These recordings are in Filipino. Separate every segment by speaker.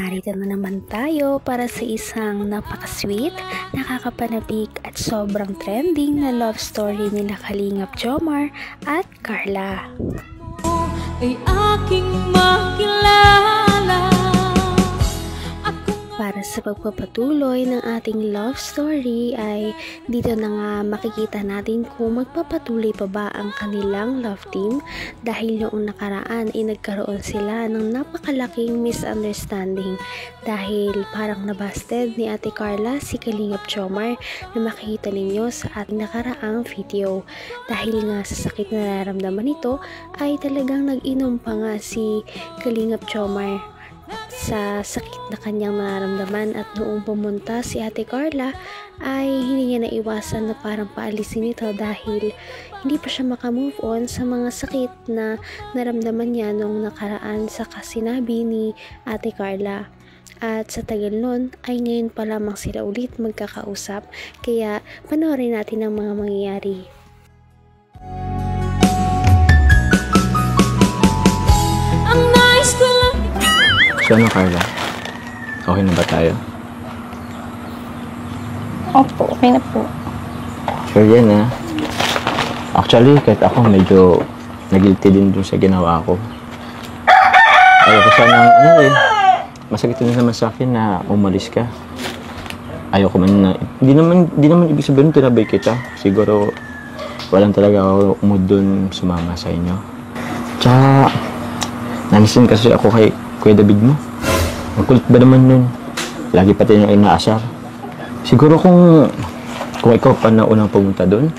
Speaker 1: Narito na naman tayo para sa isang napaka-sweet, nakakapanabik at sobrang trending na love story nila Kalingap Jomar at Carla.
Speaker 2: Ay aking makilala.
Speaker 1: Para sa pagpapatuloy ng ating love story ay dito na nga makikita natin kung magpapatuloy pa ba ang kanilang love team dahil noong nakaraan ay nagkaroon sila ng napakalaking misunderstanding dahil parang nabasted ni Ate Carla si Kalingap Jomar na makikita ninyo sa ating nakaraang video. Dahil nga sa sakit na nararamdaman nito ay talagang nag-inom pa nga si Kalingap Jomar sa sakit na kanyang nararamdaman at noong pumunta si Ate Carla ay hindi niya naiwasan na parang paalisin ito dahil hindi pa siya makamove on sa mga sakit na naramdaman niya noong nakaraan sa sinabi ni Ate Carla. At sa tagal nun ay ngayon pa lamang sila ulit magkakausap, kaya panoorin natin ang mga mangyayari.
Speaker 2: Ang nice ko lang.
Speaker 3: So ano, Carla? Okay na ba tayo?
Speaker 4: Opo, okay na po.
Speaker 3: Sure yan, ha? Actually, kahit ako medyo nagilty din dun sa ginawa ko. Ayoko sanang, masakit din naman sa akin na umalis ka. Ayoko man na, di naman ibig sabihin tinabay kita. Siguro, walang talaga ako mood dun sumama sa inyo. Tsaka, nanisin kasi ako kay Kuya David mo. Ang kulit ba naman nun? Lagi pati niyang inaasar. Siguro kung ikaw pa na unang pumunta doon,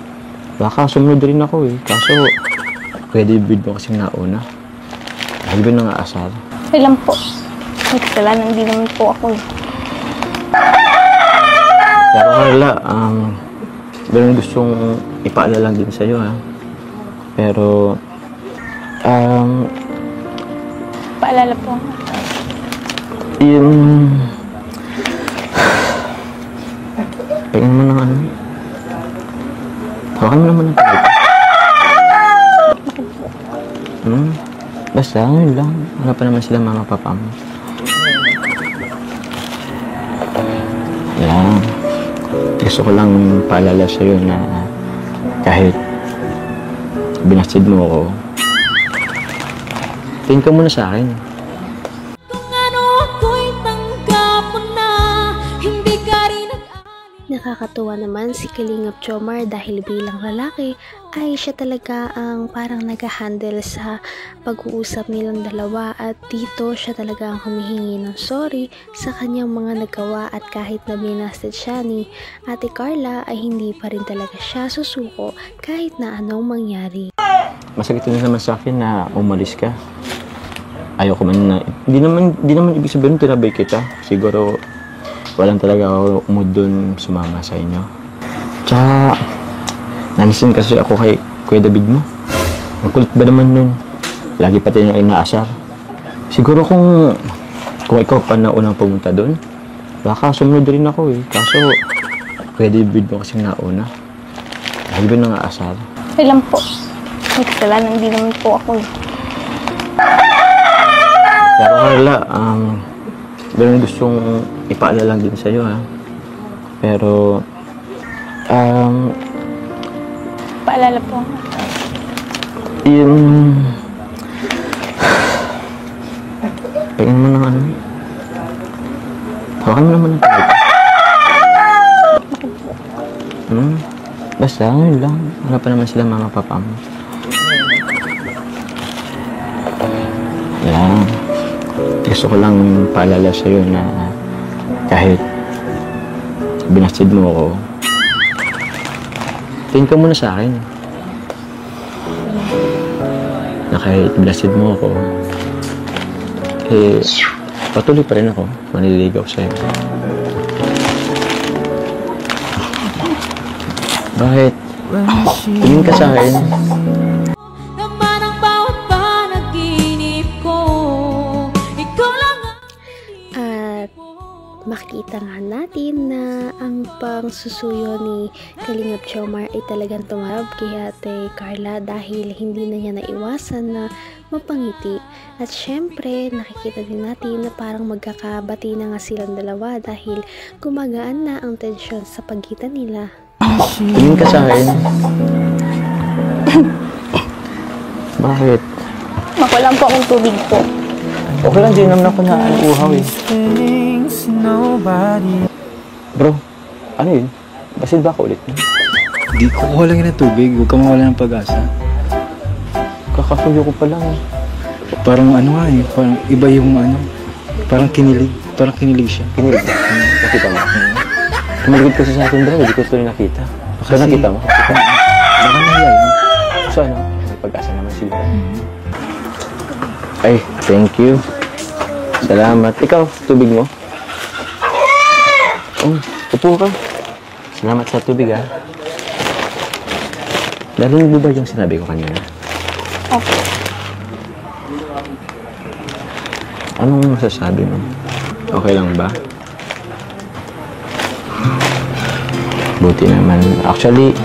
Speaker 3: baka sumunod rin ako eh. Kaso, Kuya David mo kasing nauna. Lagi ba nang aasar?
Speaker 4: Okay lang po. May kasalanan din naman po ako eh.
Speaker 3: Pero Carla, meron gustong ipaalala lang din sa'yo, ha? Pero,
Speaker 4: Paalala po.
Speaker 3: Tingnan mo ng hawakan mo naman ng pagod. Basta, yun lang. Wala pa naman sila mama papa mo. Yan. Gusto ko lang paalala sa'yo na kahit binastid mo ako, tingin ka muna sa akin.
Speaker 2: Kung ano ako'y tanggap mo na, hindi ka rin
Speaker 1: Nakakatuwa naman si Kalingap Jomar dahil bilang lalaki ay siya talaga ang parang nag-handle sa pag-uusap nilang dalawa at dito siya talaga ang humihingi ng sorry sa kanyang mga nagawa at kahit na binasted siya ni Ate Carla ay hindi pa rin talaga siya susuko kahit na anong mangyari.
Speaker 3: Masakit din naman sa akin na umalis ka. Ayoko man na, di naman ibig sabihin tinabay kita. Siguro, walang talaga ako mood dun sumama sa inyo. Tsaka, nanisin kasi ako kay Kuya David mo. Ang kulit ba naman nun? Lagi pati niyang inaasar. Siguro kung ikaw pa na unang pumunta dun, baka sumunod rin ako eh. Kaso, Kuya David mo kasing nauna. Lagi ba nang aasar?
Speaker 4: Okay lang po. May kasalanan din naman po ako eh.
Speaker 3: Pero Carla, meron gustong ipaalala lang din sa'yo, ha? Pero,
Speaker 4: Paalala po.
Speaker 3: tingnan mo ng hawakan mo naman ng pagod. Basta, yun lang. Wala pa naman sila mama papa mo. Yan. Gusto ko lang paalala sa'yo na kahit binastid mo ako, tingin ka muna sa akin. Na kahit binastid mo ako, patuloy pa rin ako manliligaw sa'yo. Bakit? Tingin ka sa akin.
Speaker 2: naman ang bawat panaginip ko. Ikaw lang ang
Speaker 1: At makikita nga natin na ang pangsusuyo ni Kalingap Jomar ay talagang tumarab kay Ate Carla dahil hindi na niya naiwasan na mapangiti. At syempre, nakikita din natin na parang magkakabati na nga silang dalawa dahil gumagaan na ang tensyon sa pagitan nila.
Speaker 3: Tingin ka sa akin. Bakit?
Speaker 4: Makulang po akong tubig po.
Speaker 3: Okay lang, di naman ako na uhaw eh. Bro, ano yun? Basid ba ako ulit?
Speaker 5: Di kukuha lang yun ng tubig, huwag kang mawala ng pag-asa.
Speaker 3: Kakasuyo ko pa lang eh.
Speaker 5: Parang ano nga eh, parang iba yung ano, parang kinilig siya.
Speaker 3: Kinilig ba? Nakita mo? Tumaligod kasi sa akin bro, hindi ko ito nakita. So nakita mo?
Speaker 5: Baka nahiya yun.
Speaker 3: So ano? May pag-asa naman sila. Ay, thank you. Salamat. Ikaw, tubig mo? Oh, upo ka. Salamat sa tubig ha. Narinig mo ba yung sinabi ko kanina?
Speaker 4: Okay.
Speaker 3: Anong masasabi mo? Okay lang ba? Buti naman. Actually,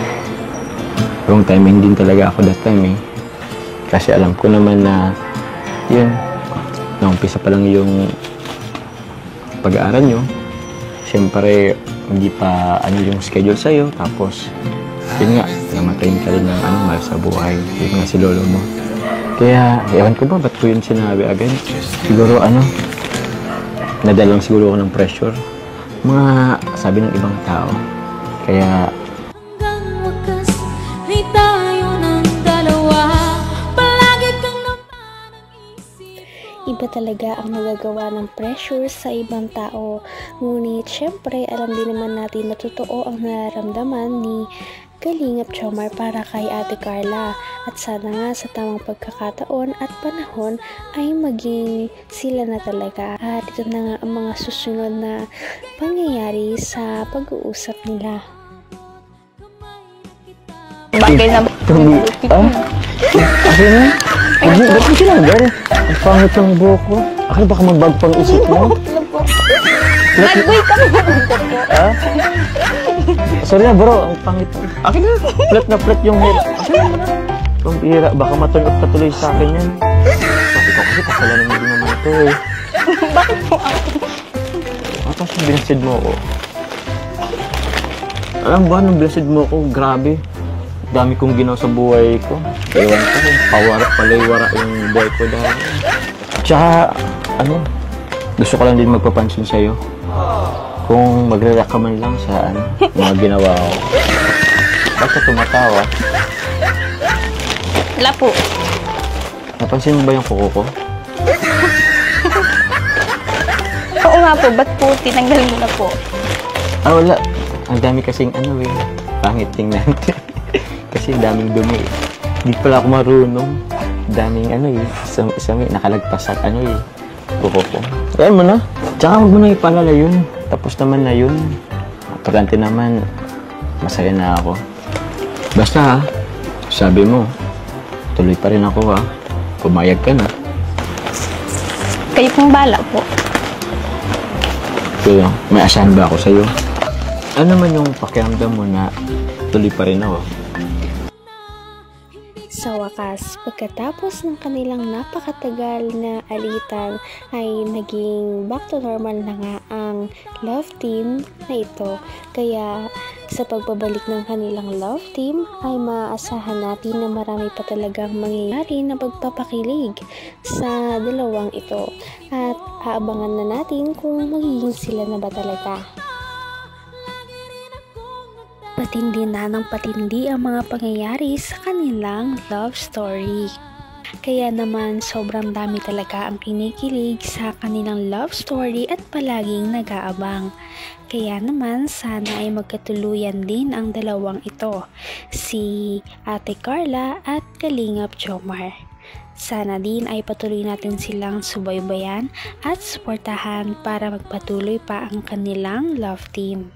Speaker 3: wrong timing din talaga ako that time eh. Kasi alam ko naman na yun, naumpisa pa lang yung pag-aaral nyo. Siyempre, hindi pa ano yung schedule sa'yo. Tapos, yun nga, namatayin ka rin ng mahal sa buhay. Yun nga si lolo mo. Kaya, ewan ko ba, ba't ko yun sinabi agad? Siguro nadala lang siguro ako ng pressure. Mga sabi ng ibang tao. Kaya,
Speaker 2: Hanggang wakas ay tayo ng dalawa. Palagi kang naman ang isip.
Speaker 1: Iba talaga ang nagagawa ng pressure sa ibang tao. Ngunit syempre alam din naman natin na totoo ang nararamdaman ni Kalingap Jomar para kay Ate Carla. At sana nga sa tamang pagkakataon at panahon ay maging sila na talaga. At ito na nga ang mga susunod na pangyayari sa pag-uusap nila.
Speaker 4: Bagay na
Speaker 3: Akin na? Ba't mo sinagal? Ang pangit ng buhok ko. Akin baka magbago pang isip mo?
Speaker 4: Nag-boy kami po.
Speaker 3: Sorry na bro, ang pangit. Akin na, flat yung hair. Akin na muna. Ang bihira, baka ma-turn off ka tuloy sa akin yan. Ikaw kasi kasalanan mo din naman ito eh.
Speaker 4: Bakit po ako?
Speaker 3: Tapos yung blessed mo ako. Alam ba, nung blessed mo ako, grabe. Dami kong ginawa sa buhay ko. Ewan ko, palaywara yung buhay ko dahil. Tsaka, gusto ko lang din magpapansin sa'yo. Kung magre-react ka man lang sa mga ginawa ko. Bakit ka tumatawa?
Speaker 4: Wala po.
Speaker 3: Napansin mo ba yung kuko ko?
Speaker 4: Oo nga po, ba't po tinanggal mo na po?
Speaker 3: Wala. Ang dami kasing pangit tingnan. Kasi daming dumi eh. Hindi pala ako marunong. Daming isang nakalagpas at kuko ko. Ayan mo na. Tsaka huwag mo na ipalala yun. Tapos naman na yun. Importante naman, masaya na ako. Basta sabi mo, tuloy pa rin ako pumayag ka na.
Speaker 4: Kayo pong bala po.
Speaker 3: Kaya, may asahan ba ako sa'yo? Ano naman yung pakiramdam mo na tuloy pa rin ako?
Speaker 1: Sa wakas, pagkatapos ng kanilang napakatagal na alitan ay naging back to normal na nga ang love team na ito. Kaya sa pagbabalik ng kanilang love team ay maaasahan natin na marami pa talagang mangyayari na pagpapakilig sa dalawang ito. At aabangan na natin kung magiging sila na ba talaga. Patindi na ng patindi ang mga pangyayari sa kanilang love story. Kaya naman sobrang dami talaga ang kinikilig sa kanilang love story at palaging nag-aabang. Kaya naman sana ay magkatuluyan din ang dalawang ito, si Ate Carla at Kalingap Jomar. Sana din ay patuloy natin silang subaybayan at suportahan para magpatuloy pa ang kanilang love team.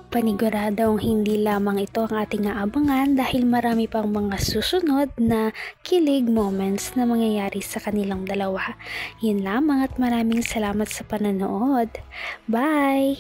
Speaker 1: Paniguradong hindi lamang ito ang ating aabangan dahil marami pang mga susunod na kilig moments na mangyayari sa kanilang dalawa. Yun lamang at maraming salamat sa pananood. Bye!